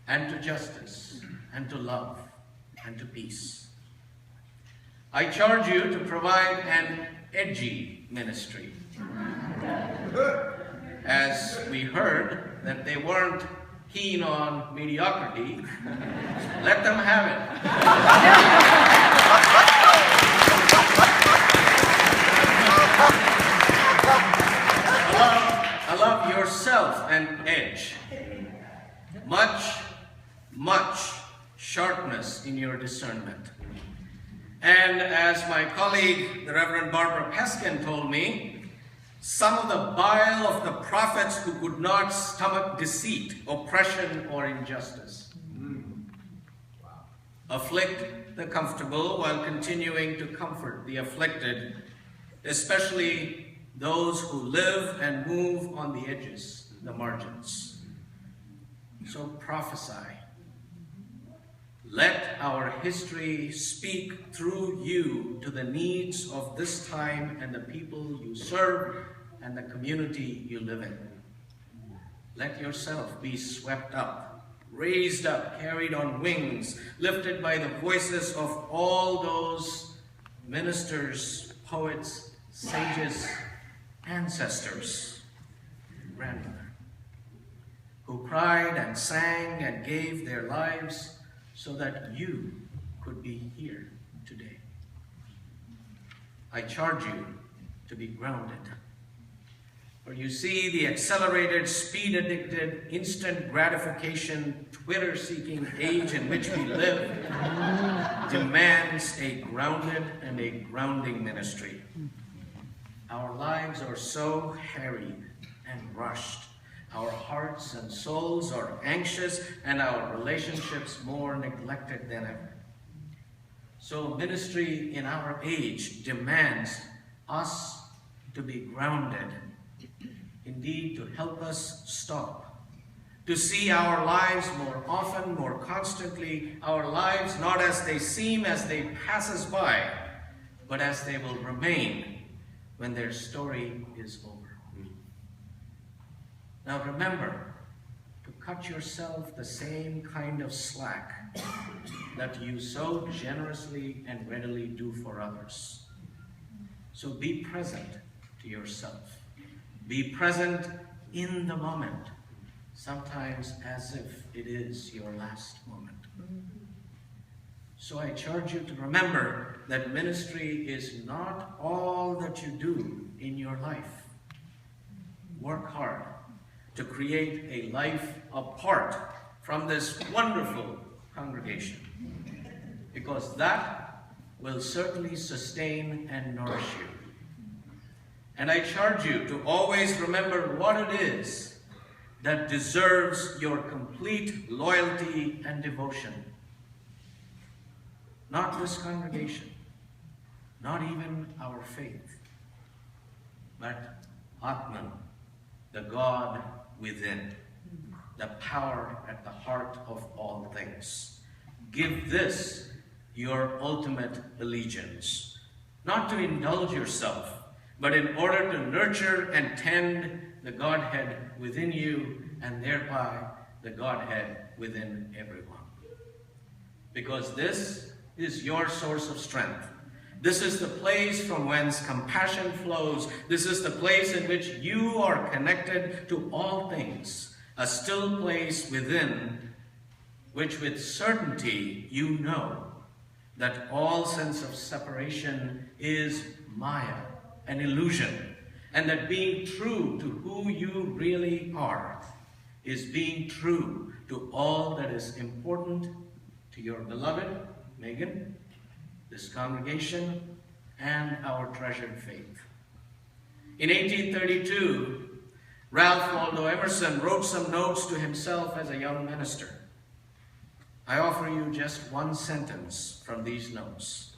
and to justice, and to love, and to peace. I charge you to provide an edgy ministry. As we heard that they weren't keen on mediocrity, let them have it. Allow yourself an edge. Much sharpness in your discernment. And as my colleague, the Reverend Barbara Peskin, told me, some of the bile of the prophets who could not stomach deceit, oppression, or injustice. Afflict the comfortable while continuing to comfort the afflicted, especially those who live and move on the edges, the margins. So prophesy. Let our history speak through you to the needs of this time and the people you serve and the community you live in. Let yourself be swept up, raised up, carried on wings, lifted by the voices of all those ministers, poets, sages, ancestors, grandmother, who cried and sang and gave their lives so that you could be here today. I charge you to be grounded. For you see, the accelerated, speed-addicted, instant gratification, Twitter-seeking age in which we live demands a grounded and a grounding ministry. Our lives are so harried and rushed. Our hearts and souls are anxious, and our relationships more neglected than ever. So ministry in our age demands us to be grounded, indeed to help us stop, to see our lives more often, more constantly, our lives not as they seem as they pass us by, but as they will remain when their story is over. Now remember to cut yourself the same kind of slack that you so generously and readily do for others. So be present to yourself. Be present in the moment, sometimes as if it is your last moment. So I charge you to remember that ministry is not all that you do in your life. Work hard to create a life apart from this wonderful congregation, because that will certainly sustain and nourish you. And I charge you to always remember what it is that deserves your complete loyalty and devotion. Not this congregation, not even our faith, but Atman, the God within, the power at the heart of all things. Give this your ultimate allegiance, not to indulge yourself, but in order to nurture and tend the Godhead within you, and thereby the Godhead within everyone. Because this is your source of strength. This is the place from whence compassion flows. This is the place in which you are connected to all things, a still place within which with certainty you know that all sense of separation is Maya, an illusion, and that being true to who you really are is being true to all that is important to your beloved Megan, this congregation, and our treasured faith. In 1832, Ralph Waldo Emerson wrote some notes to himself as a young minister. I offer you just one sentence from these notes.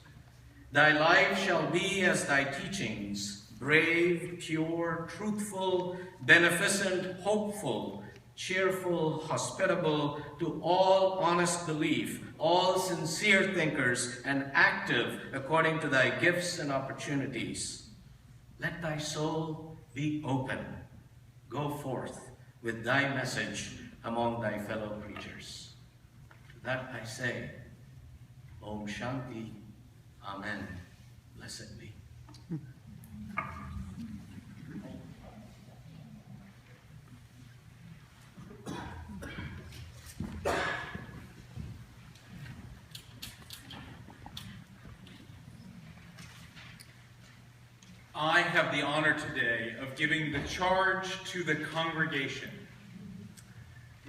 Thy life shall be as thy teachings, brave, pure, truthful, beneficent, hopeful, cheerful, hospitable, to all honest belief, all sincere thinkers, and active according to thy gifts and opportunities. Let thy soul be open. Go forth with thy message among thy fellow creatures. To that I say, Om Shanti, Amen. Blessed be. I have the honor today of giving the charge to the congregation,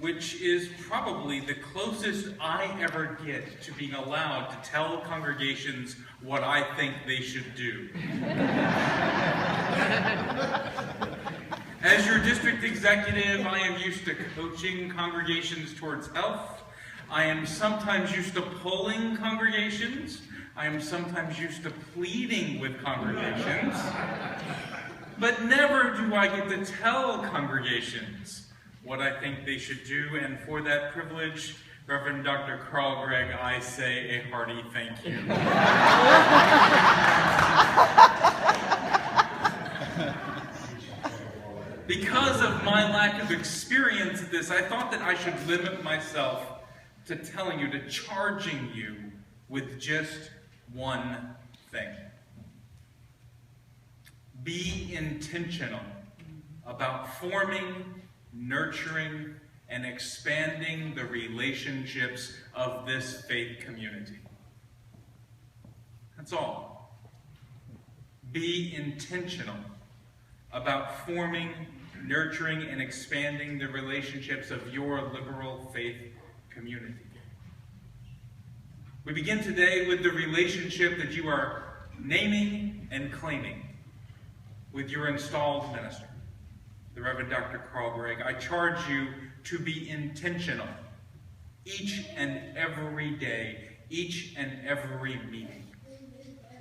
which is probably the closest I ever get to being allowed to tell congregations what I think they should do. As your district executive, I am used to coaching congregations towards health. I am sometimes used to pulling congregations. I am sometimes used to pleading with congregations. But never do I get to tell congregations what I think they should do, and for that privilege, Reverend Dr. Carl Gregg, I say a hearty thank you. Because of my lack of experience at this, I thought that I should limit myself to telling you, to charging you with just one thing. Be intentional about forming, nurturing, and expanding the relationships of this faith community. That's all. be intentional about forming, nurturing, and expanding the relationships of your liberal faith community. We begin today with the relationship that you are naming and claiming with your installed minister, the Reverend Dr. Carl Gregg. I charge you to be intentional each and every day, each and every meeting,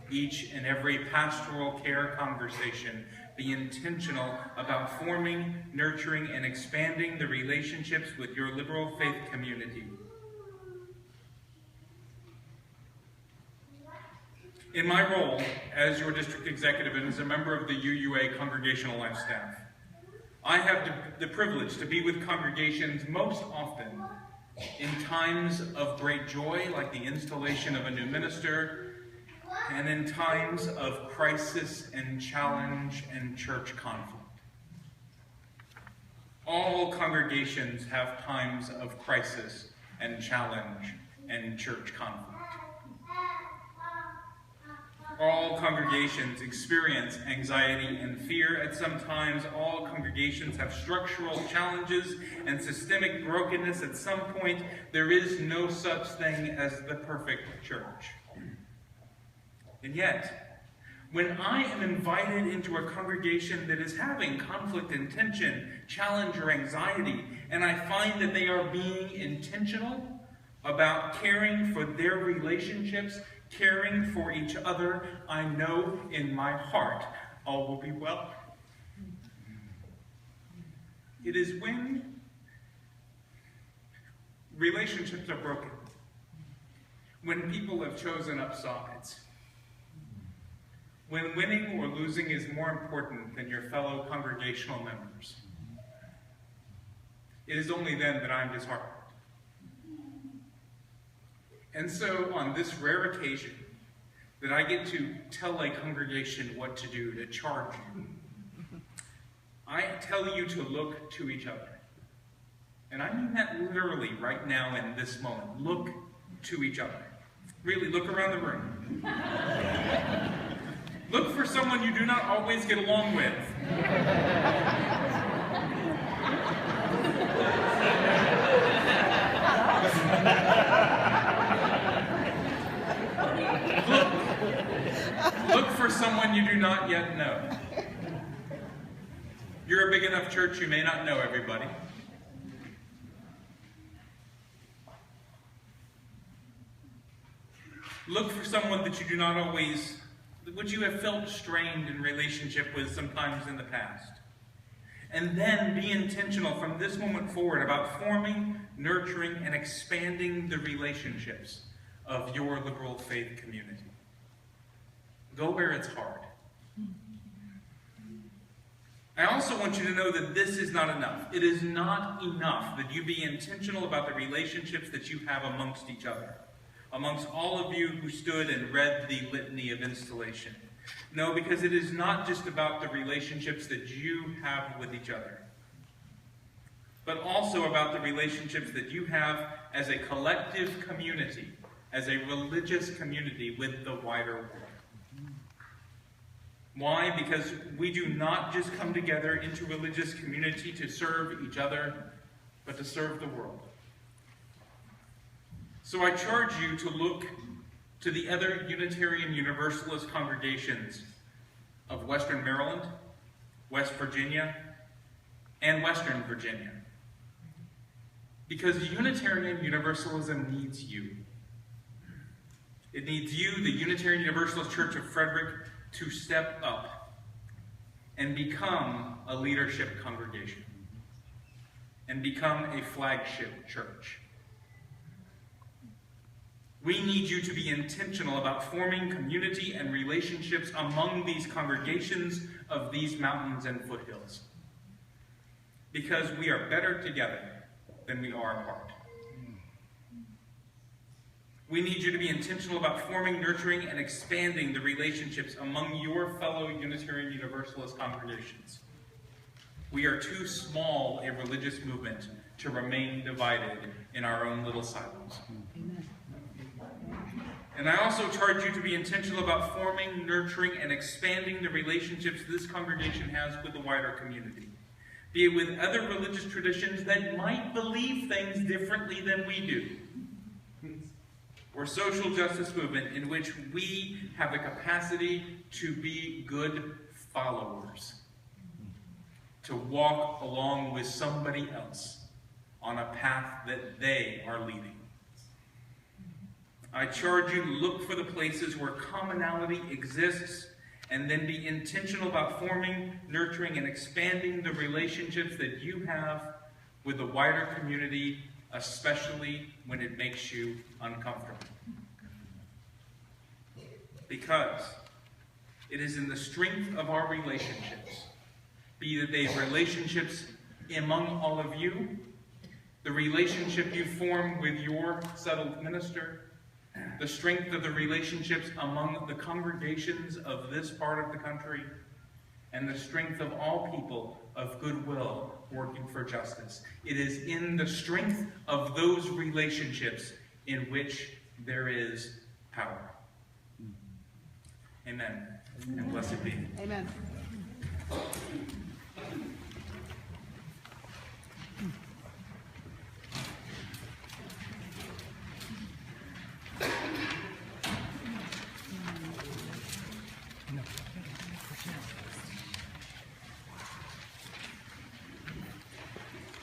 each and every pastoral care conversation. Be intentional about forming, nurturing, and expanding the relationships with your liberal faith community. In my role as your district executive and as a member of the UUA Congregational Life staff, I have the privilege to be with congregations most often in times of great joy, like the installation of a new minister, and in times of crisis and challenge and church conflict. All congregations have times of crisis and challenge and church conflict. All congregations experience anxiety and fear. At some times, all congregations have structural challenges and systemic brokenness. At some point, there is no such thing as the perfect church. And yet, when I am invited into a congregation that is having conflict and tension, challenge, or anxiety, and I find that they are being intentional about caring for their relationships, caring for each other, I know in my heart all will be well. It is when relationships are broken, when people have chosen up sides, when winning or losing is more important than your fellow congregational members. It is only then that I'm disheartened. And so, on this rare occasion that I get to tell a congregation what to do, to charge you, I tell you to look to each other. And I mean that literally right now in this moment. Look to each other. Really, look around the room. Look for someone you do not always get along with. Look for someone you do not yet know. You're a big enough church, you may not know everybody. Look for someone that you do not always, which you have felt strained in relationship with sometimes in the past. And then be intentional from this moment forward about forming, nurturing, and expanding the relationships of your liberal faith community. Go where it's hard. I also want you to know that this is not enough. It is not enough that you be intentional about the relationships that you have amongst each other, amongst all of you who stood and read the litany of installation. No, because it is not just about the relationships that you have with each other, but also about the relationships that you have as a collective community, as a religious community with the wider world. Why? Because we do not just come together into religious community to serve each other, but to serve the world. So I charge you to look to the other Unitarian Universalist congregations of Western Maryland, West Virginia, and Western Virginia. Because Unitarian Universalism needs you. It needs you, the Unitarian Universalist Church of Frederick, to step up and become a leadership congregation and become a flagship church. We need you to be intentional about forming community and relationships among these congregations of these mountains and foothills, because we are better together than we are apart. We need you to be intentional about forming, nurturing, and expanding the relationships among your fellow Unitarian Universalist congregations. We are too small a religious movement to remain divided in our own little silos. And I also charge you to be intentional about forming, nurturing, and expanding the relationships this congregation has with the wider community. Be it with other religious traditions that might believe things differently than we do, or social justice movement in which we have the capacity to be good followers, to walk along with somebody else on a path that they are leading. I charge you to look for the places where commonality exists and then be intentional about forming, nurturing, and expanding the relationships that you have with the wider community, especially when it makes you uncomfortable. Because it is in the strength of our relationships, be that they relationships among all of you, the relationship you form with your settled minister, the strength of the relationships among the congregations of this part of the country, and the strength of all people of goodwill working for justice. It is in the strength of those relationships in which there is power. Amen. And blessed be. Amen.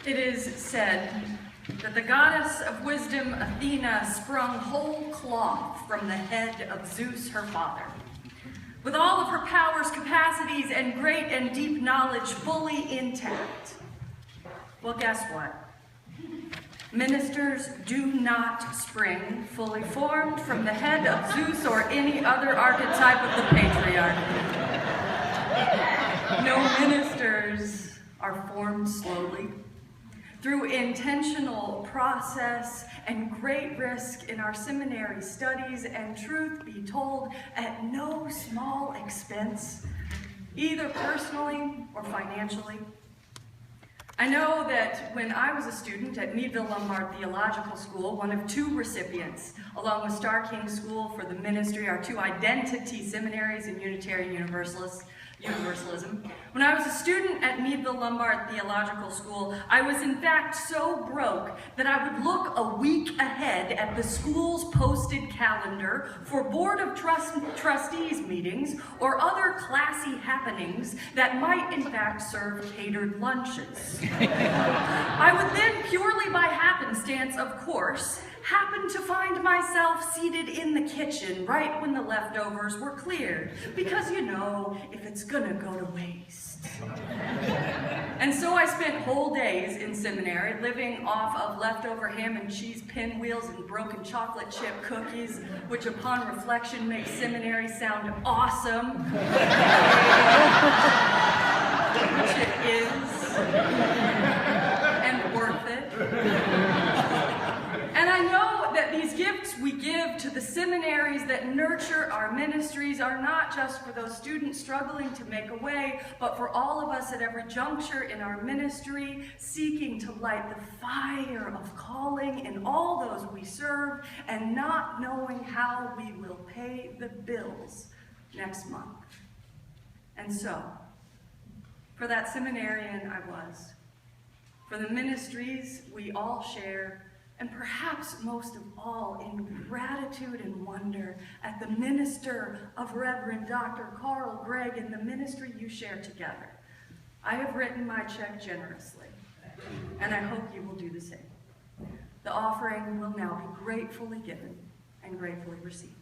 It is said that the goddess of wisdom, Athena, sprung whole cloth from the head of Zeus, her father. With all of her powers, capacities, and great and deep knowledge fully intact. Well, guess what? Ministers do not spring fully formed from the head of Zeus or any other archetype of the patriarch. No ministers are formed slowly, through intentional process and great risk in our seminary studies, and truth be told, at no small expense, either personally or financially. I know that when I was a student at Meadville Lombard Theological School, one of two recipients, along with Starr King School for the Ministry, our two identity seminaries in Unitarian Universalism. When I was a student at Meadville Lombard Theological School, I was in fact so broke that I would look a week ahead at the school's posted calendar for Board of Trustees meetings or other classy happenings that might in fact serve catered lunches. I would then, purely by happenstance, of course, happen to find myself seated in the kitchen right when the leftovers were cleared, because you know, if it's gonna go to waste. And so I spent whole days in seminary living off of leftover ham and cheese pinwheels and broken chocolate chip cookies, which upon reflection makes seminary sound awesome. Which it is, and worth it. And I know that these gifts we give to the seminaries that nurture our ministries are not just for those students struggling to make a way, but for all of us at every juncture in our ministry, seeking to light the fire of calling in all those we serve, and not knowing how we will pay the bills next month. And so, for that seminarian I was, for the ministries we all share, and perhaps most of all in gratitude and wonder at the minister of Reverend Dr. Carl Gregg and the ministry you share together, I have written my check generously, and I hope you will do the same. The offering will now be gratefully given and gratefully received.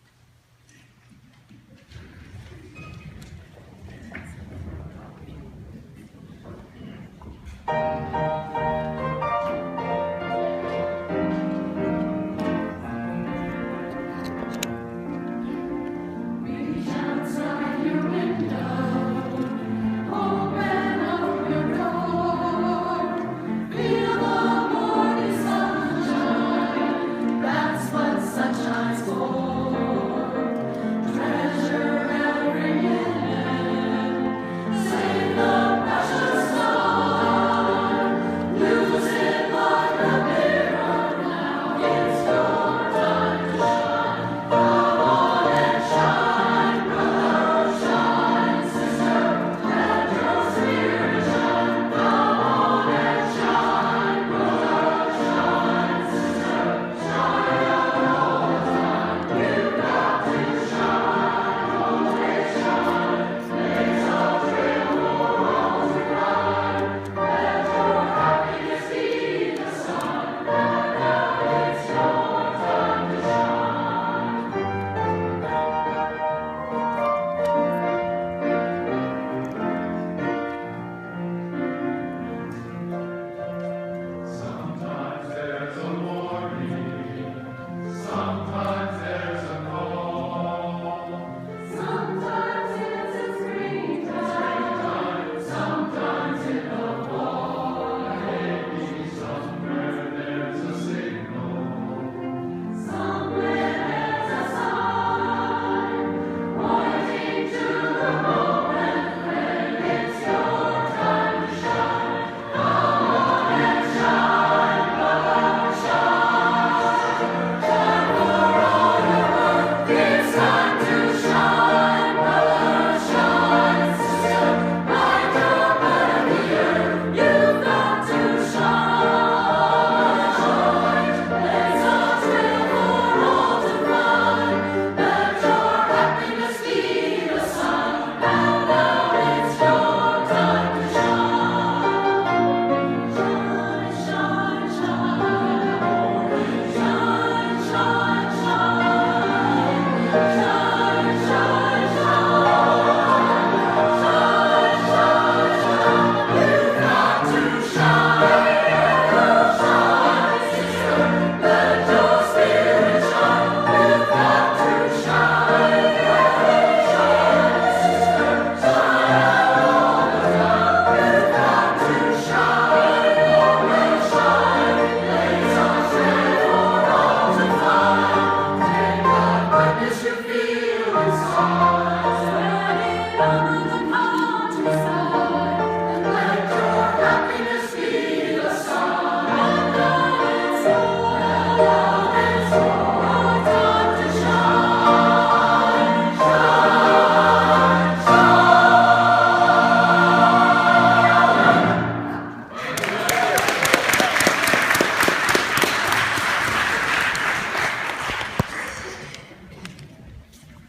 That's what sunshine's for.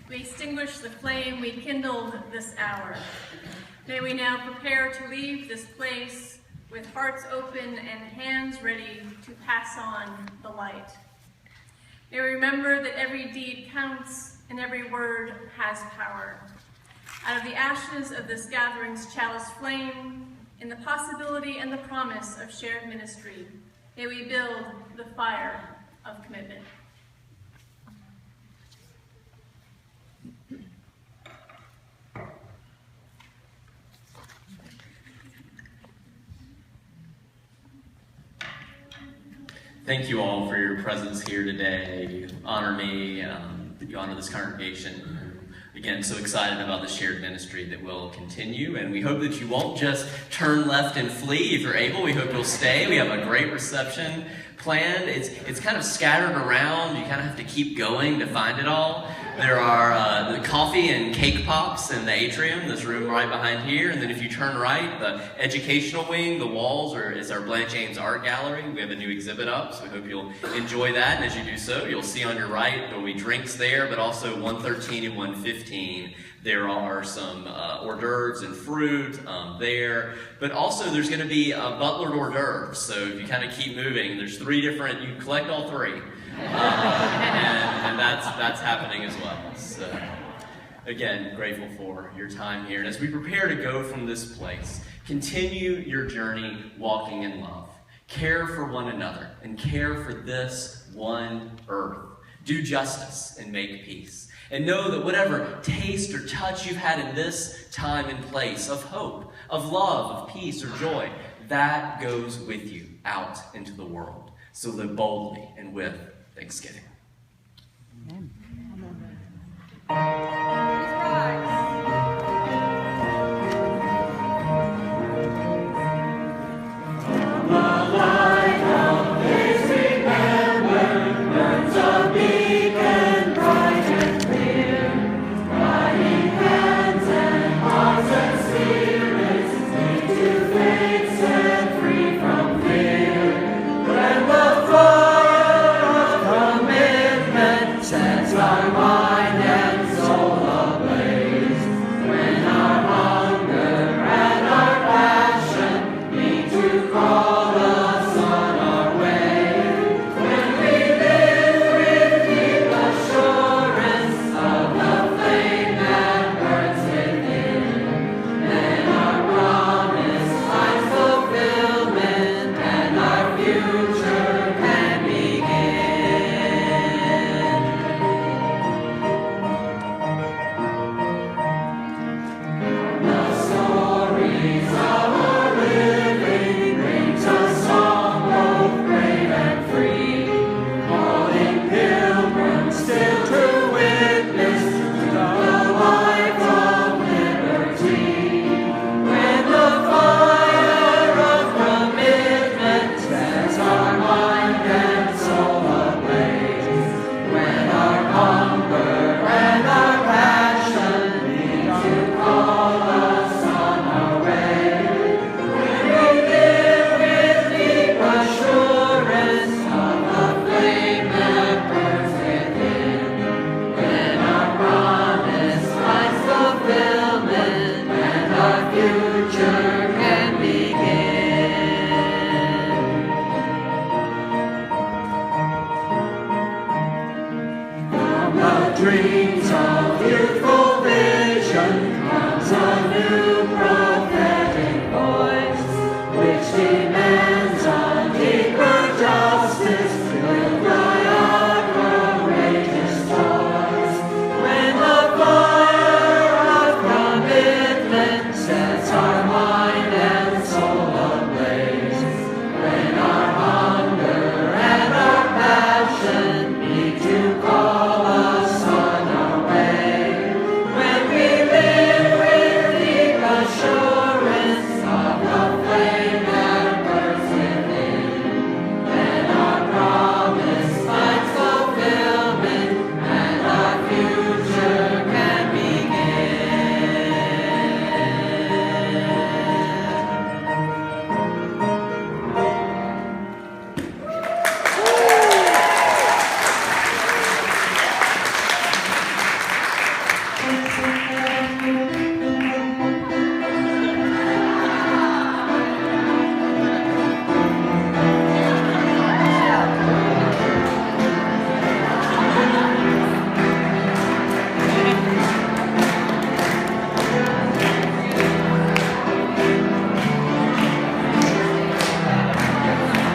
We extinguish the flame we kindled this hour. May we now prepare to leave this place with hearts open and hands ready to pass on the light. May we remember that every deed counts and every word has power. Out of the ashes of this gathering's chalice flame, in the possibility and the promise of shared ministry, may we build the fire of commitment. Thank you all for your presence here today. You honor me, you honor this congregation. Again, so excited about the shared ministry that will continue, and we hope that you won't just turn left and flee. If you're able, we hope you'll stay. We have a great reception planned. It's kind of scattered around. You kind of have to keep going to find it all. There are the coffee and cake pops in the atrium, this room right behind here. And then if you turn right, the educational wing, the walls is our Blanche Ames Art Gallery. We have a new exhibit up, so we hope you'll enjoy that. And as you do so, you'll see on your right, there will be drinks there, but also 113 and 115. There are some hors d'oeuvres and fruit there, but also there's going to be butlered hors d'oeuvres. So if you kind of keep moving, there's three different, you collect all three. And that's happening as well. So, again, grateful for your time here. And as we prepare to go from this place, continue your journey walking in love. Care for one another and care for this one earth. Do justice and make peace. And know that whatever taste or touch you've had in this time and place of hope, of love, of peace or joy, that goes with you out into the world. So live boldly and with thanksgiving. Amen.